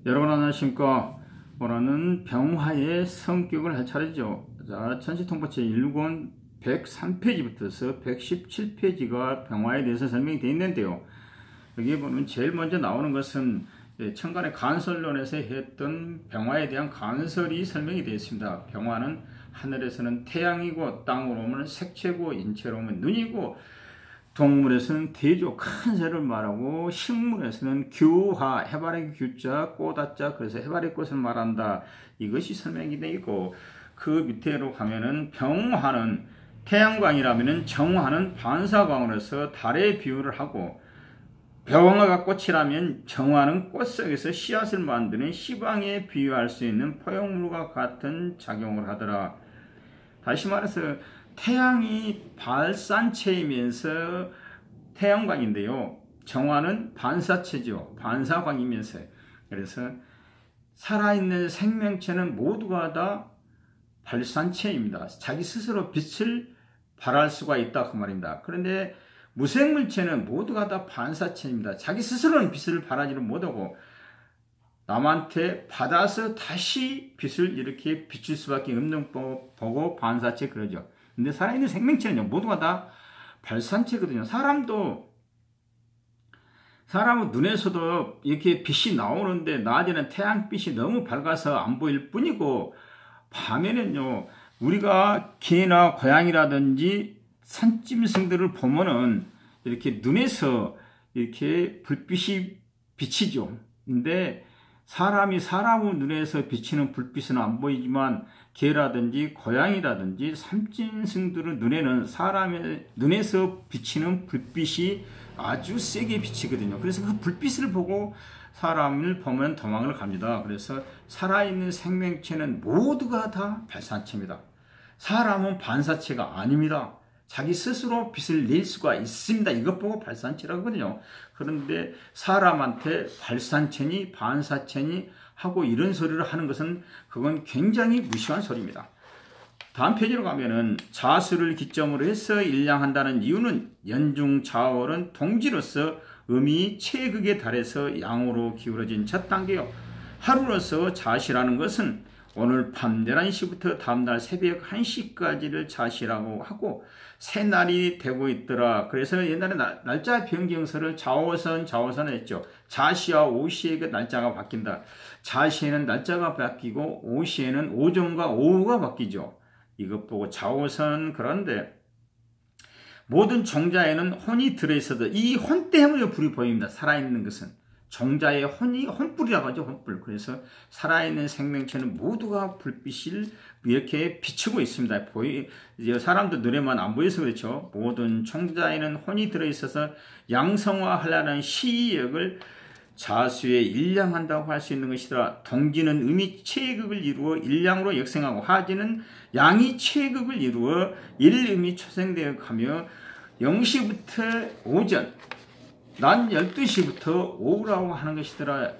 여러분 안녕하십니까. 오늘은 병화의 성격을 할 차례죠. 자, 천시통보체 1권 103페이지부터서 117페이지가 병화에 대해서 설명이 되어 있는데요. 여기 보면 제일 먼저 나오는 것은 천간의 간설론에서 했던 병화에 대한 간설이 설명이 되어 있습니다. 병화는 하늘에서는 태양이고, 땅으로 오면 색채고, 인체로 오면 눈이고, 동물에서는 대조, 큰 새를 말하고, 식물에서는 규화, 해바라기 규자, 꽃아자, 그래서 해바라기 꽃을 말한다. 이것이 설명이 되어 있고, 그 밑에로 가면은 병화는 태양광이라면은 정화는 반사광으로서 달에 비유를 하고, 병화가 꽃이라면 정화는 꽃 속에서 씨앗을 만드는 씨방에 비유할 수 있는 포용물과 같은 작용을 하더라. 다시 말해서 태양이 발산체이면서 태양광인데요. 정화는 반사체죠. 반사광이면서. 그래서 살아있는 생명체는 모두가 다 발산체입니다. 자기 스스로 빛을 발할 수가 있다 그 말입니다. 그런데 무생물체는 모두가 다 반사체입니다. 자기 스스로는 빛을 발하지를 못하고 남한테 받아서 다시 빛을 이렇게 비출 수밖에 없는 보고 반사체 그러죠. 근데 살아있는 생명체는요, 모두가 다 발산체거든요. 사람은 눈에서도 이렇게 빛이 나오는데 낮에는 태양빛이 너무 밝아서 안 보일 뿐이고, 밤에는요, 우리가 개나 고양이라든지 산짐승들을 보면은 이렇게 눈에서 이렇게 불빛이 비치죠. 근데 사람의 눈에서 비치는 불빛은 안 보이지만 개라든지 고양이라든지 산짐승들의 눈에는 사람의 눈에서 비치는 불빛이 아주 세게 비치거든요. 그래서 그 불빛을 보고 사람을 보면 도망을 갑니다. 그래서 살아있는 생명체는 모두가 다 발산체입니다. 사람은 반사체가 아닙니다. 자기 스스로 빛을 낼 수가 있습니다. 이것 보고 발산체라고 하거든요. 그런데 사람한테 발산체니 반사체니 하고 이런 소리를 하는 것은 그건 굉장히 무시한 소리입니다. 다음 페이지로 가면은 자수를 기점으로 해서 일양한다는 이유는 연중자월은 동지로서 음이 최극에 달해서 양으로 기울어진 첫 단계요. 하루로서 자시라는 것은 오늘 밤 11시부터 다음날 새벽 1시까지를 자시라고 하고 새날이 되고 있더라. 그래서 옛날에 날짜 변경서를 자오선을 했죠. 자시와 오시의 그 날짜가 바뀐다. 자시에는 날짜가 바뀌고 오시에는 오전과 오후가 바뀌죠. 이것 보고 자오선. 그런데 모든 종자에는 혼이 들어있어도 이 혼 때문에 불이 보입니다. 살아있는 것은. 종자의 혼불이라고 하죠, 혼불. 그래서 살아있는 생명체는 모두가 불빛을 이렇게 비추고 있습니다. 사람도 눈에만 안 보여서 그렇죠. 모든 종자에는 혼이 들어있어서 양성화하려는 시역을 자수에 일양한다고 할 수 있는 것이더라. 동지는 음이 최극을 이루어 일양으로 역생하고 하지는 양이 최극을 이루어 일음이 초생되어 가며 0시부터 오전, 난 12시부터 오후라고 하는 것이더라.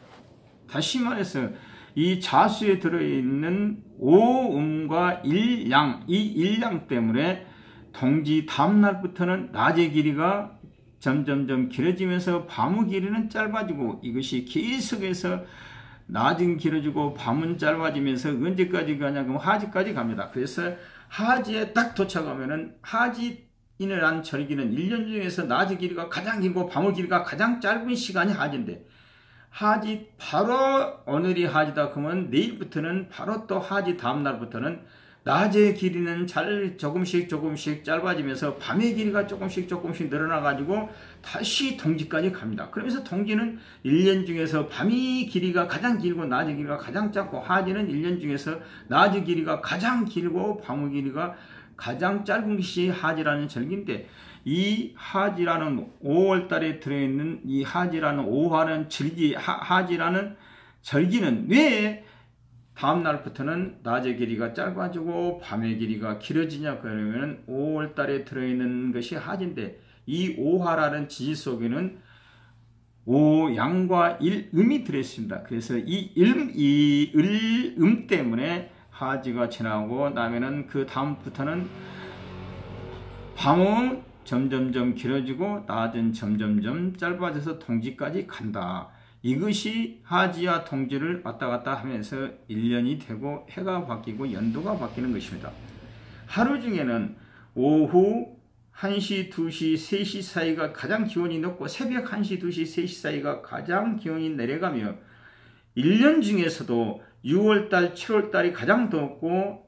다시 말해서 이 자수에 들어있는 오음과 일양, 이 일양 때문에 동지 다음날부터는 낮의 길이가 점점점 길어지면서 밤의 길이는 짧아지고, 이것이 계속해서 낮은 길어지고 밤은 짧아지면서 언제까지 가냐? 그럼 하지까지 갑니다. 그래서 하지에 딱 도착하면은 하지인이라는 절기는 1년 중에서 낮의 길이가 가장 길고 밤의 길이가 가장 짧은 시간이 하지인데, 하지 바로 오늘이 하지다 그러면 내일부터는 바로 또 하지 다음날부터는 낮의 길이는 조금씩 짧아지면서 밤의 길이가 조금씩 늘어나가지고 다시 동지까지 갑니다. 그러면서 동지는 1년 중에서 밤의 길이가 가장 길고 낮의 길이가 가장 짧고, 하지는 1년 중에서 낮의 길이가 가장 길고 밤의 길이가 가장 짧은 것이 하지라는 절기인데, 이 하지라는 5월달에 들어있는 이 하지라는 5화는 절기, 하지라는 절기는 왜 다음날부터는 낮의 길이가 짧아지고 밤의 길이가 길어지냐? 그러면 5월달에 들어있는 것이 하지인데, 이 5화라는 지지 속에는 오양과 일음이 들어있습니다. 그래서 이 을 때문에 하지가 지나고 나면은 그 다음부터는 밤은 점점점 길어지고 낮은 점점점 짧아져서 동지까지 간다. 이것이 하지와 동지를 왔다 갔다 하면서 1년이 되고 해가 바뀌고 연도가 바뀌는 것입니다. 하루 중에는 오후 1시, 2시, 3시 사이가 가장 기온이 높고 새벽 1시, 2시, 3시 사이가 가장 기온이 내려가며 1년 중에서도 6월달, 7월달이 가장 덥고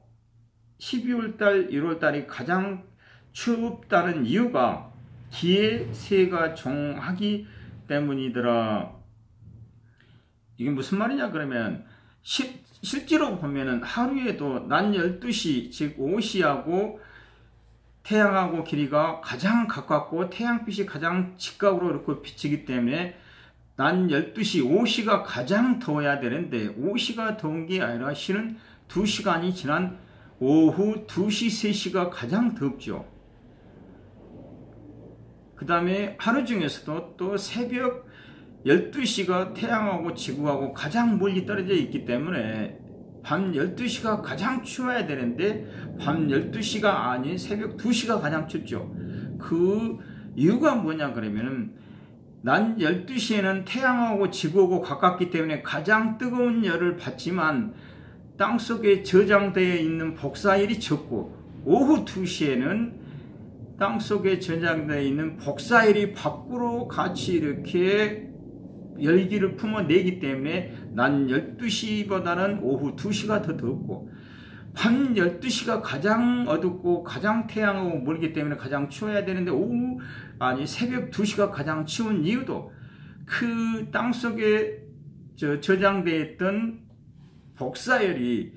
12월달, 1월달이 가장 춥다는 이유가 기의 세가 종하기 때문이더라. 이게 무슨 말이냐 그러면 실제로 보면은 하루에도 낮 12시 즉 오시하고 태양하고 길이가 가장 가깝고 태양빛이 가장 직각으로 이렇게 비치기 때문에 낮 12시 오시가 가장 더워야 되는데 오시가 더운 게 아니라 실은 2시간이 지난 오후 2시 3시가 가장 덥죠. 그 다음에 하루 중에서도 또 새벽 12시가 태양하고 지구하고 가장 멀리 떨어져 있기 때문에 밤 12시가 가장 추워야 되는데 밤 12시가 아닌 새벽 2시가 가장 춥죠. 그 이유가 뭐냐 그러면은 낮 12시에는 태양하고 지구하고 가깝기 때문에 가장 뜨거운 열을 받지만 땅속에 저장되어 있는 복사열이 적고 오후 2시에는 땅속에 저장되어 있는 복사열이 밖으로 같이 이렇게 열기를 품어내기 때문에 낮 12시보다는 오후 2시가 더 덥고 밤 12시가 가장 어둡고 가장 태양하고 멀기 때문에 가장 추워야 되는데 새벽 2시가 가장 추운 이유도 그 땅속에 저장되어 있던 복사열이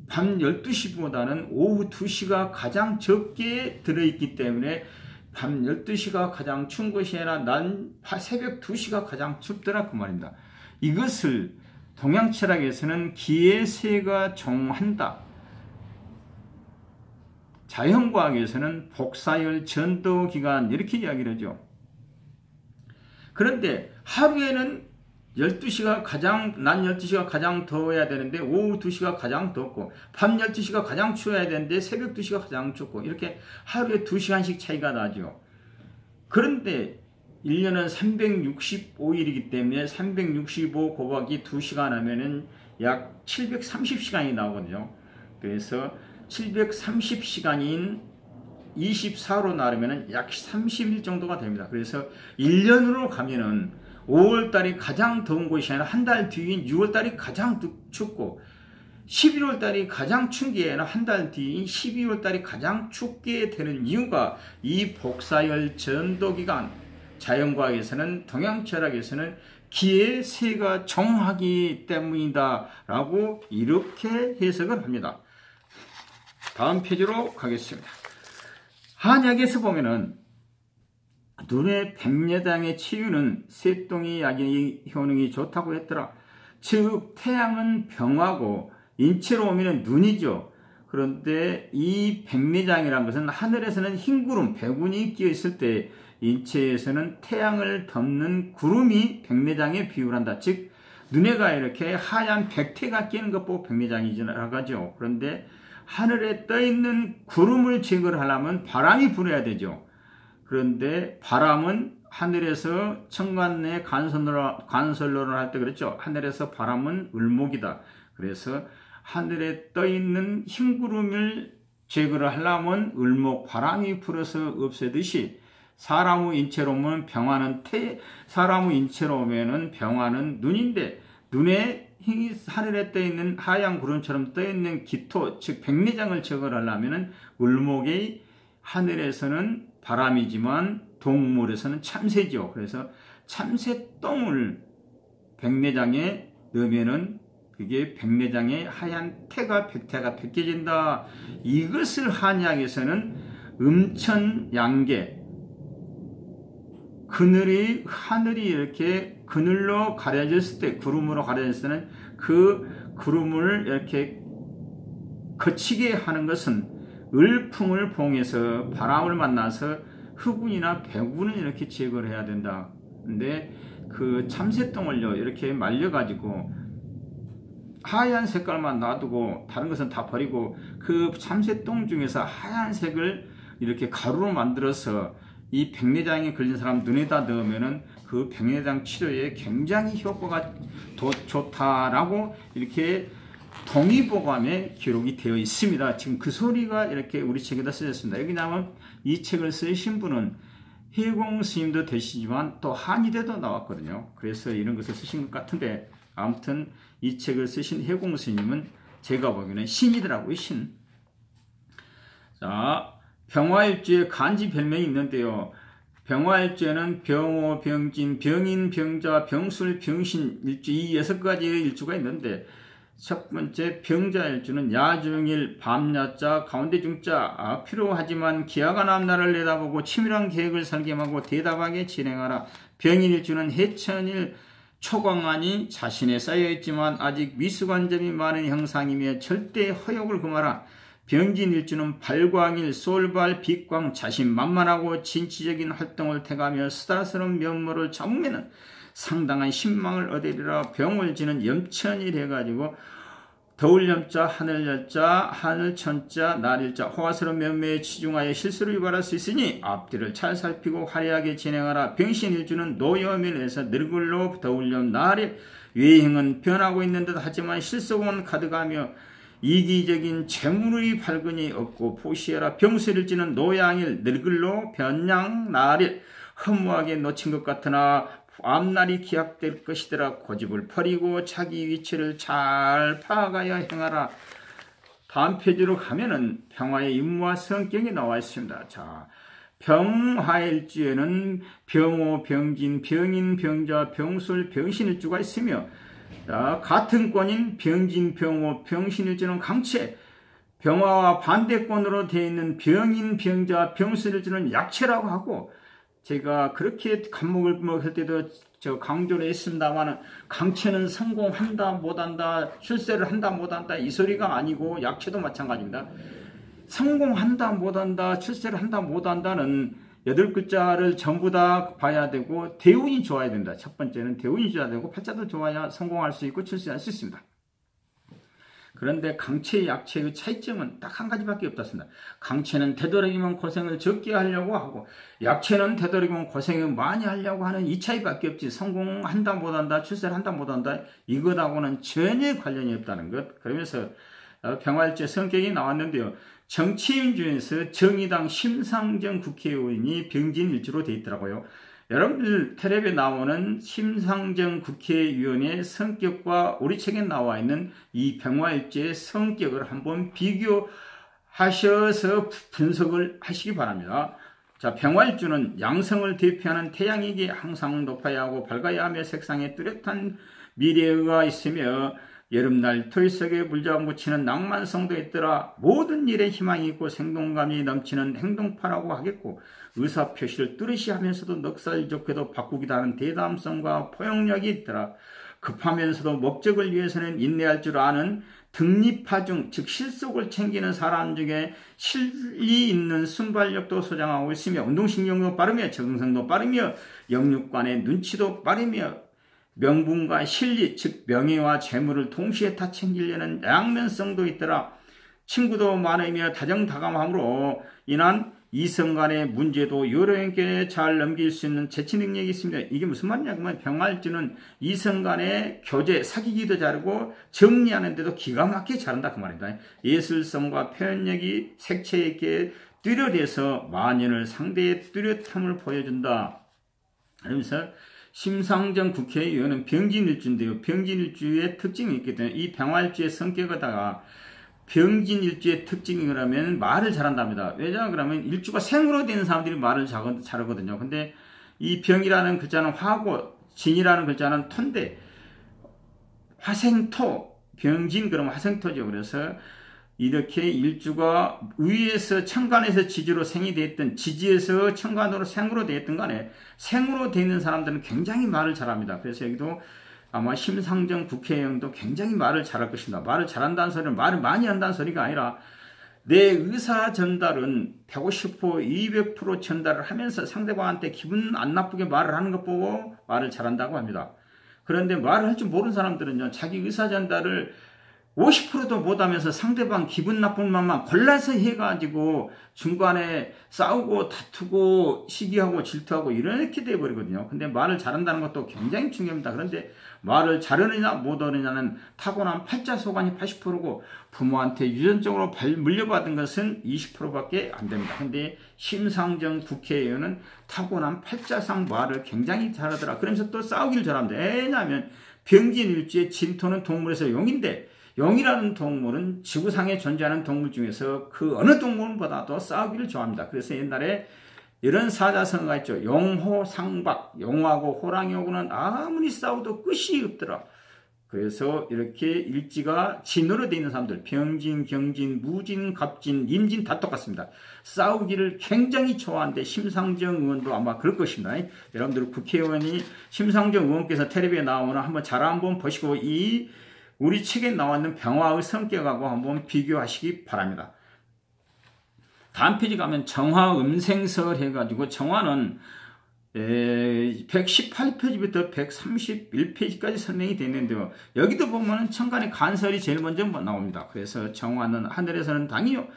밤 12시보다는 오후 2시가 가장 적게 들어있기 때문에 밤 12시가 가장 추운 것이 아니라 새벽 2시가 가장 춥더라 그 말입니다. 이것을 동양철학에서는 기의 세가 종한다. 자연과학에서는 복사열 전도기간 이렇게 이야기를 하죠. 그런데 하루에는 낮 12시가 가장 더워야 되는데 오후 2시가 가장 덥고 밤 12시가 가장 추워야 되는데 새벽 2시가 가장 춥고 이렇게 하루에 2시간씩 차이가 나죠. 그런데 1년은 365일이기 때문에 365 곱하기 2시간 하면은 약 730시간이 나오거든요. 그래서 730시간인 24로 나누면 약 30일 정도가 됩니다. 그래서 1년으로 가면은 5월달이 가장 더운 곳이 아니라 한 달 뒤인 6월달이 가장 춥고 11월달이 가장 추운 게 아니라 한 달 뒤인 12월달이 가장 춥게 되는 이유가 이 복사열 전도기간, 자연과학에서는 동양철학에서는 기의 세가 종하기 때문이다 라고 이렇게 해석을 합니다. 다음 페이지로 가겠습니다. 한약에서 보면은 눈의 백내장의 치유는 쇠똥이 약의 효능이 좋다고 했더라. 즉 태양은 병하고 인체로 오면 눈이죠. 그런데 이 백내장이라는 것은 하늘에서는 흰 구름, 백운이 끼어 있을 때 인체에서는 태양을 덮는 구름이 백내장에 비유한다. 즉 눈에가 이렇게 하얀 백태가 끼는 것 보고 백내장이라고 하죠. 그런데 하늘에 떠 있는 구름을 제거를 하려면 바람이 불어야 되죠. 그런데 바람은 하늘에서 천간내 간설론을 할 때 그랬죠. 하늘에서 바람은 을목이다. 그래서 하늘에 떠 있는 흰 구름을 제거를 하려면 을목 바람이 불어서 없애듯이 사람의 인체로 오면 사람의 인체로 오면은 병화는 눈인데 눈에 하늘에 떠 있는 하얀 구름처럼 떠 있는 기토 즉 백내장을 제거를 하려면은 을목의 하늘에서는 바람이지만 동물에서는 참새죠. 그래서 참새똥을 백내장에 넣으면은 그게 백내장의 하얀 백태가 벗겨진다. 이것을 한의학에서는 음천양계 하늘이 이렇게 그늘로 가려졌을 때 구름으로 가려졌을 때는 그 구름을 이렇게 거치게 하는 것은 을풍을 봉해서 바람을 만나서 흑운이나 백운은 이렇게 제거를 해야 된다. 근데 그 참새똥을요 이렇게 말려가지고 하얀 색깔만 놔두고 다른 것은 다 버리고 그 참새똥 중에서 하얀색을 이렇게 가루로 만들어서 이 백내장에 걸린 사람 눈에다 넣으면은 그 백내장 치료에 굉장히 효과가 좋다라고 이렇게 동의보감에 기록이 되어 있습니다. 지금 그 소리가 이렇게 우리 책에다 쓰였습니다. 왜냐하면 이 책을 쓰신 분은 해공 스님도 되시지만 또 한의대도 나왔거든요. 그래서 이런 것을 쓰신 것 같은데, 아무튼 이 책을 쓰신 해공 스님은 제가 보기에는 신이더라고요. 신. 자, 병화일주에 간지 별명이 있는데요. 병화일주에는 병호, 병진, 병인, 병자, 병술, 병신 일주, 이 6가지의 일주가 있는데, 첫 번째 병자일주는 야중일, 밤야자, 가운데 중자, 필요하지만 기약한 앞날을 내다보고 치밀한 계획을 설계하고 대담하게 진행하라. 병인일주는 해천일, 초광안이 자신에 쌓여있지만 아직 미수관점이 많은 형상이며 절대 허욕을 금하라. 병진일주는 발광일, 솔발, 빛광, 자신만만하고 진취적인 활동을 택하며 수다스러운 면모를 잡으면 상당한 신망을 얻으리라. 병을 지는 염천일 해가지고 더울염자, 하늘열자, 하늘천자, 날일자, 호화스러운 면모에 치중하여 실수를 유발할 수 있으니 앞뒤를 잘 살피고 화려하게 진행하라. 병신일주는 노여밀에서 늙을로 더울염, 날일, 외행은 변하고 있는 듯 하지만 실속은 가득하며 이기적인 재물의 발근이 없고 포시해라. 병술일지는 노양일, 늙을로 변양, 날일, 허무하게 놓친 것 같으나 앞날이 기약될 것이더라. 고집을 버리고 자기 위치를 잘 파악하여 행하라. 다음 페이지로 가면은 평화의 임무와 성격이 나와 있습니다. 자, 병화일주에는 병호, 병진, 병인, 병자, 병술, 병신일주가 있으며, 자, 같은 권인 병진, 병호, 병신일주는 강체, 병화와 반대권으로 되어 있는 병인, 병자, 병술일주는 약체라고 하고, 제가 그렇게 간목을 먹을 때도 저 강조를 했습니다만, 강체는 성공한다 못한다, 출세를 한다 못한다 이 소리가 아니고 약체도 마찬가지입니다. 성공한다 못한다, 출세를 한다 못한다는 8글자를 전부 다 봐야 되고 대운이 좋아야 된다. 첫 번째는 대운이 좋아야 되고 팔자도 좋아야 성공할 수 있고 출세할 수 있습니다. 그런데 강체, 약체의 차이점은 딱 한 가지밖에 없습니다. 강체는 되도록이면 고생을 적게 하려고 하고, 약체는 되도록이면 고생을 많이 하려고 하는 이 차이밖에 없지, 성공한다 못한다, 출세를 한다 못한다 이것하고는 전혀 관련이 없다는 것. 그러면서 병화일주 성격이 나왔는데요. 정치인 중에서 정의당 심상정 국회의원이 병진일주로 되어 있더라고요. 여러분들 텔레비에 나오는 심상정 국회의원의 성격과 우리 책에 나와 있는 이 병화일주의 성격을 한번 비교하셔서 분석을 하시기 바랍니다. 자, 병화일주는 양성을 대표하는 태양에게 항상 높아야 하고 밝아야 하며 색상에 뚜렷한 미래가 있으며 여름날 토이 속에 물잡아 묻히는 낭만성도 있더라. 모든 일에 희망이 있고 생동감이 넘치는 행동파라고 하겠고, 의사표시를 뚜렷이 하면서도 넉살 좋게도 바꾸기도 하는 대담성과 포용력이 있더라. 급하면서도 목적을 위해서는 인내할 줄 아는 등립파 중, 즉 실속을 챙기는 사람 중에 실리 있는 순발력도 소장하고 있으며 운동신경도 빠르며 적응성도 빠르며 영육간의 눈치도 빠르며 명분과 실리, 즉 명예와 재물을 동시에 다 챙기려는 양면성도 있더라. 친구도 많으며 다정다감함으로 인한 이성 간의 문제도 요령있게 잘 넘길 수 있는 재치 능력이 있습니다. 이게 무슨 말이냐 그러면 병화일주는 이성 간의 교제, 사귀기도 잘하고 정리하는 데도 기가 막히게 잘한다 그 말입니다. 예술성과 표현력이 색채있게 뚜렷해서 만연을 상대의 뚜렷함을 보여준다. 그러면서 심상정 국회의원은 병진일주인데요. 병진일주의 특징이 있기 때문에 이 병화일주의 성격에다가 병진일주의 특징이 그러면 말을 잘한답니다. 왜냐 그러면 일주가 생으로 되는 사람들이 말을 잘하거든요. 근데 이 병이라는 글자는 화고, 진이라는 글자는 토인데, 화생토, 병진 그러면 화생토죠. 그래서 이렇게 일주가 위에서 천간에서 지지로 생이 되었던, 지지에서 천간으로 생으로 되었던 간에 생으로 되어 있는 사람들은 굉장히 말을 잘합니다. 그래서 여기도 아마 심상정 국회의원도 굉장히 말을 잘할 것입니다. 말을 잘한다는 소리는 말을 많이 한다는 소리가 아니라 내 의사 전달은 150%, 200% 전달을 하면서 상대방한테 기분 안 나쁘게 말을 하는 것 보고 말을 잘한다고 합니다. 그런데 말을 할 줄 모르는 사람들은요, 자기 의사 전달을 50%도 못하면서 상대방 기분 나쁜 맘만 골라서 해가지고 중간에 싸우고 다투고 시기하고 질투하고 이렇게 돼버리거든요. 근데 말을 잘한다는 것도 굉장히 중요합니다. 그런데 말을 잘하느냐 못하느냐는 타고난 팔자소관이 80%고 부모한테 유전적으로 물려받은 것은 20%밖에 안 됩니다. 근데 심상정 국회의원은 타고난 팔자상 말을 굉장히 잘하더라. 그러면서 또 싸우기를 잘합니다. 왜냐하면 병진일주의 진토는 동물에서 용인데, 용이라는 동물은 지구상에 존재하는 동물 중에서 그 어느 동물보다도 싸우기를 좋아합니다. 그래서 옛날에 이런 사자성어가 있죠. 용호상박, 용하고 호랑이하고는 아무리 싸워도 끝이 없더라. 그래서 이렇게 일지가 진으로 되어 있는 사람들, 병진, 경진, 무진, 갑진, 임진 다 똑같습니다. 싸우기를 굉장히 좋아하는데 심상정 의원도 아마 그럴 것입니다. 여러분들 국회의원이 심상정 의원께서 텔레비에 나오면 한번 잘 한번 보시고 이 우리 책에 나와 있는 병화의 성격하고 한번 비교하시기 바랍니다. 다음 페이지 가면 정화 음생설 해가지고 정화는 118페이지부터 131페이지까지 설명이 되어 있는데요. 여기도 보면 천간의 간설이 제일 먼저 나옵니다. 그래서 정화는 하늘에서는 당이요,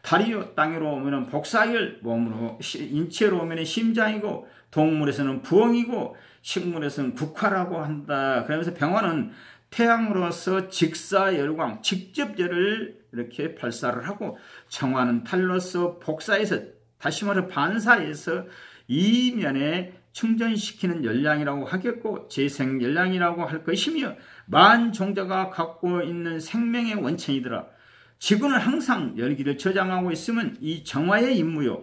달이요, 땅으로 오면 복사열, 몸으로 인체로 오면 심장이고, 동물에서는 부엉이고, 식물에서는 국화라고 한다. 그러면서 병화는 태양으로서 직사열광, 직접 열을 이렇게 발사를 하고, 정화는 달로서 복사해서, 다시 말해 반사해서 이면에 충전시키는 열량이라고 하겠고, 재생 열량이라고 할 것이며, 만종자가 갖고 있는 생명의 원천이더라. 지구는 항상 열기를 저장하고 있으면 이 정화의 임무요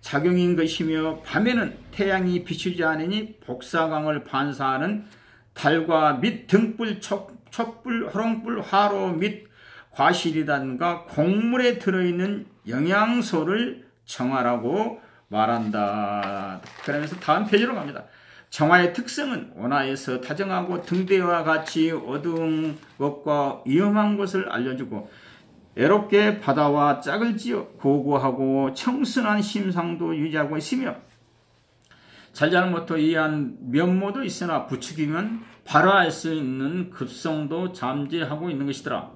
작용인 것이며, 밤에는 태양이 비추지 않으니 복사광을 반사하는 달과 및 등불, 촛불, 호롱불, 화로 및 과실이단과 곡물에 들어있는 영양소를 정화라고 말한다. 그러면서 다음 페이지로 갑니다. 정화의 특성은 온화에서 다정하고 등대와 같이 어두운 것과 위험한 것을 알려주고, 애롭게 바다와 짝을 지어 고고하고 청순한 심상도 유지하고 있으며, 잘잘못도 이해한 면모도 있으나 부추기면 바로 알 수 있는 급성도 잠재하고 있는 것이더라.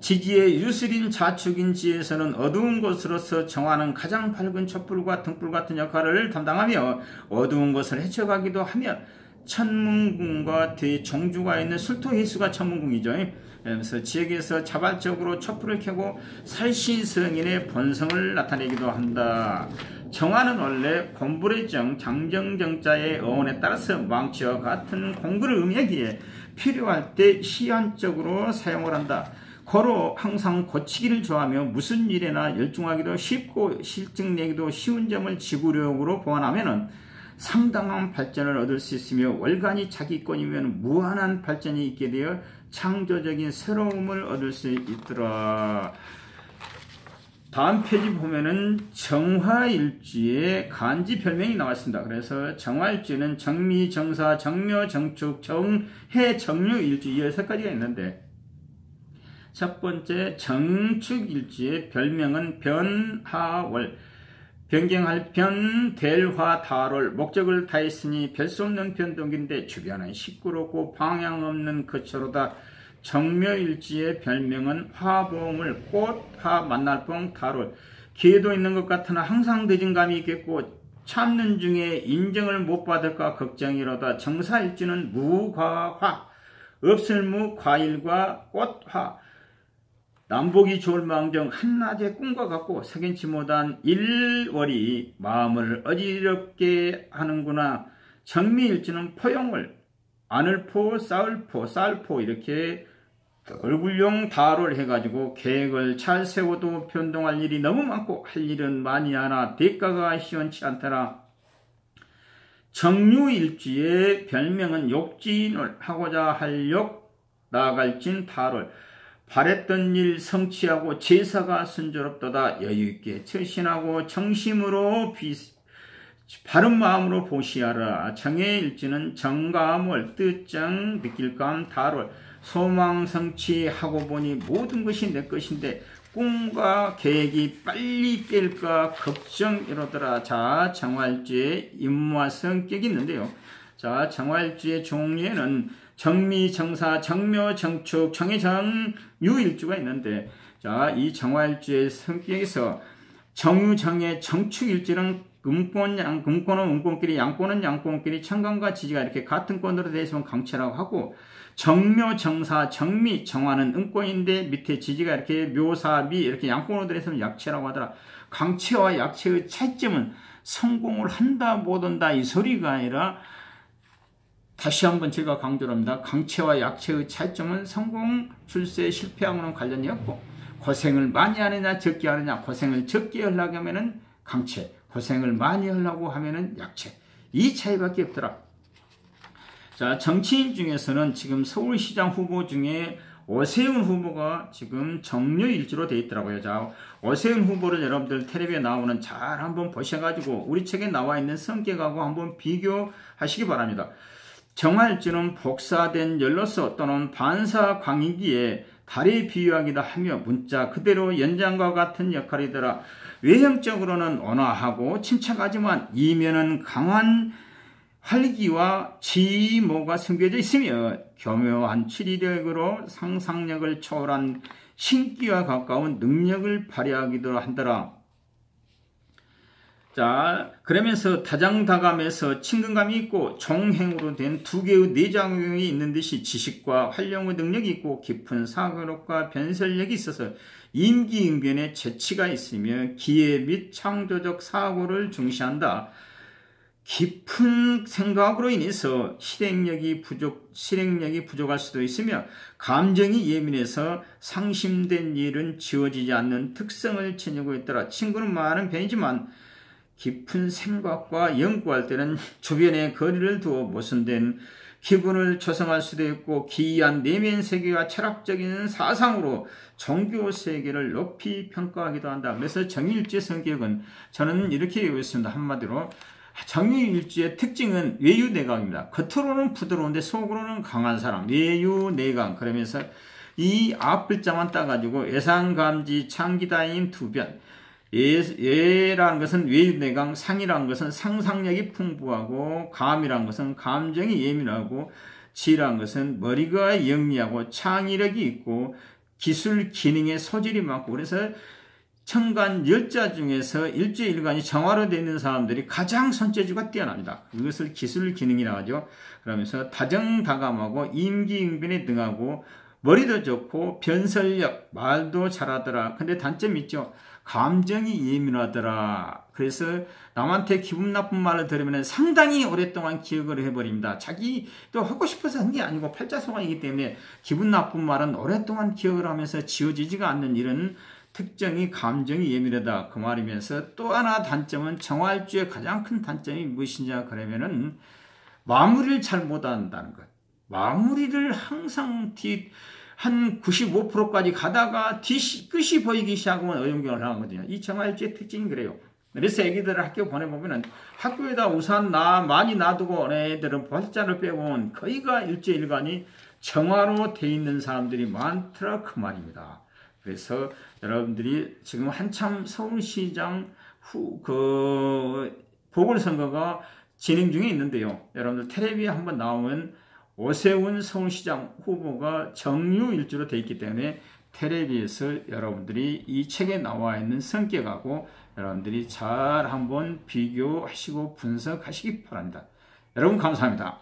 지지의 유슬인 자축인지에서는 어두운 곳으로서 정화는 가장 밝은 촛불과 등불 같은 역할을 담당하며 어두운 것을 헤쳐가기도 하며, 천문궁과 대종주가 있는 술토해수가 천문궁이죠. 그래서 지역에서 자발적으로 촛불을 켜고 살신성인의 본성을 나타내기도 한다. 정화는 원래 곤불의 정, 장정정자의 어원에 따라서 망치와 같은 공구를 의미하기에 필요할 때 시한적으로 사용을 한다. 고로 항상 고치기를 좋아하며 무슨 일에나 열중하기도 쉽고 실증내기도 쉬운 점을 지구력으로 보완하면 상당한 발전을 얻을 수 있으며, 월간이 자기권이면 무한한 발전이 있게 되어 창조적인 새로움을 얻을 수 있더라. 다음 페이지 보면은 정화일주의 간지 별명이 나왔습니다. 그래서 정화일주는 정미, 정사, 정묘, 정축, 정해, 정묘일주 이 6가지가 있는데, 첫 번째 정축일주의 별명은 변하월, 변경할 변, 델화, 다롤, 목적을 다했으니 별 수 없는 변동인데 주변은 시끄럽고 방향 없는 거처로다. 정묘일지의 별명은 화보물, 꽃, 화, 만날봉, 다롤. 기회도 있는 것 같으나 항상 늦은 감이 있겠고 참는 중에 인정을 못 받을까 걱정이로다. 정사일지는 무과화, 없을무, 과일과 꽃화. 남보기 좋을 망정 한낮의 꿈과 같고 석연치 못한 일월이 마음을 어지럽게 하는구나. 정미일지는 포용을, 아늘포, 쌀포, 쌀포 이렇게 얼굴용 다를 해가지고 계획을 잘 세워도 변동할 일이 너무 많고 할 일은 많이 하나 대가가 시원치 않더라. 정유일지의 별명은 욕진을, 하고자 할 욕, 나아갈 진 다를. 바랬던 일 성취하고 제사가 순조롭도다. 여유있게 처신하고 정심으로 바른 마음으로 보시하라. 정해일지는 정감월, 뜻정, 느낄감, 다롤. 소망 성취하고 보니 모든 것이 내 것인데 꿈과 계획이 빨리 깰까 걱정 이러더라. 자, 정화일주의 임무와 성격이 있는데요. 자, 정화일주의 종류에는 정미, 정사, 정묘, 정축, 정해, 정유일주가 있는데, 자, 이 정화일주의 성격에서 정유, 정해, 정축일주는 금권은 음권끼리, 양권은 양권끼리, 천간과 지지가 이렇게 같은 권으로 되어 있으면 강체라고 하고, 정묘, 정사, 정미, 정화는 음권인데 밑에 지지가 이렇게 묘사, 미 이렇게 양권으로 되어 있으면 약체라고 하더라. 강체와 약체의 차이점은 성공을 한다 못한다 이 소리가 아니라, 다시 한번 제가 강조를 합니다. 강체와 약체의 차이점은 성공, 출세, 실패하고는 관련이 없고, 고생을 많이 하느냐 적게 하느냐, 고생을 적게 하려고 하면은 강체, 고생을 많이 하려고 하면은 약체, 이 차이밖에 없더라. 자, 정치인 중에서는 지금 서울시장 후보 중에 오세훈 후보가 지금 정유일주로 되어 있더라고요. 자, 오세훈 후보를 여러분들 텔레비에 나오는 잘 한번 보셔가지고 우리 책에 나와 있는 성격하고 한번 비교하시기 바랍니다. 정화일주는 복사된 연로서 또는 반사 광익기에 달에 비유하기도 하며 문자 그대로 연장과 같은 역할이더라. 외형적으로는 온화하고 침착하지만 이면은 강한 활기와 지모가 숨겨져 있으며 교묘한 추리력으로 상상력을 초월한 신기와 가까운 능력을 발휘하기도 한더라. 자, 그러면서 다장다감에서 친근감이 있고 종행으로 된 두 개의 내장형이 있는 듯이 지식과 활용의 능력이 있고 깊은 사고력과 변설력이 있어서 임기응변에 재치가 있으며 기회 및 창조적 사고를 중시한다. 깊은 생각으로 인해서 실행력이 부족할 수도 있으며 감정이 예민해서 상심된 일은 지워지지 않는 특성을 지니고 있더라. 친구는 많은 편이지만 깊은 생각과 연구할 때는 주변에 거리를 두어 모순된 기분을 조성할 수도 있고 기이한 내면 세계와 철학적인 사상으로 종교 세계를 높이 평가하기도 한다. 그래서 정유일주의 성격은 저는 이렇게 얘기했습니다. 한마디로 정유일주의 특징은 외유내강입니다. 겉으로는 부드러운데 속으로는 강한 사람, 외유내강. 그러면서 이 앞글자만 따가지고 예상감지 창기다임 두변. 예라는 것은 외유내강, 상이라는 것은 상상력이 풍부하고, 감이라는 것은 감정이 예민하고, 지라는 것은 머리가 영리하고 창의력이 있고 기술 기능의 소질이 많고, 그래서 천간 열자 중에서 일주일간이 정화로 되어 있는 사람들이 가장 손재주가 뛰어납니다. 이것을 기술 기능이라고 하죠. 그러면서 다정다감하고 임기응변에 능하고 머리도 좋고 변설력, 말도 잘하더라. 근데 단점이 있죠. 감정이 예민하더라. 그래서 남한테 기분 나쁜 말을 들으면 상당히 오랫동안 기억을 해버립니다. 자기도 하고 싶어서 한 게 아니고 팔자소관이기 때문에 기분 나쁜 말은 오랫동안 기억을 하면서 지워지지가 않는 이런 특징이 감정이 예민하다 그 말이면서, 또 하나 단점은 정화일주의 가장 큰 단점이 무엇이냐 그러면은 마무리를 잘 못한다는 것. 마무리를 항상 한 95%까지 가다가 끝이 보이기 시작하면 어용경을 하거든요. 이 정화일주의 특징이 그래요. 그래서 애기들을 학교 보내보면은 학교에다 우산 많이 놔두고 애들은 발자를 빼고 거의가 일주일간이 정화로 돼 있는 사람들이 많더라 그 말입니다. 그래서 여러분들이 지금 한참 서울시장 보궐선거가 진행 중에 있는데요. 여러분들 텔레비에 한번 나오면 오세훈 서울시장 후보가 정유일주로 되어 있기 때문에 텔레비에서 여러분들이 이 책에 나와 있는 성격하고 여러분들이 잘 한번 비교하시고 분석하시기 바랍니다. 여러분 감사합니다.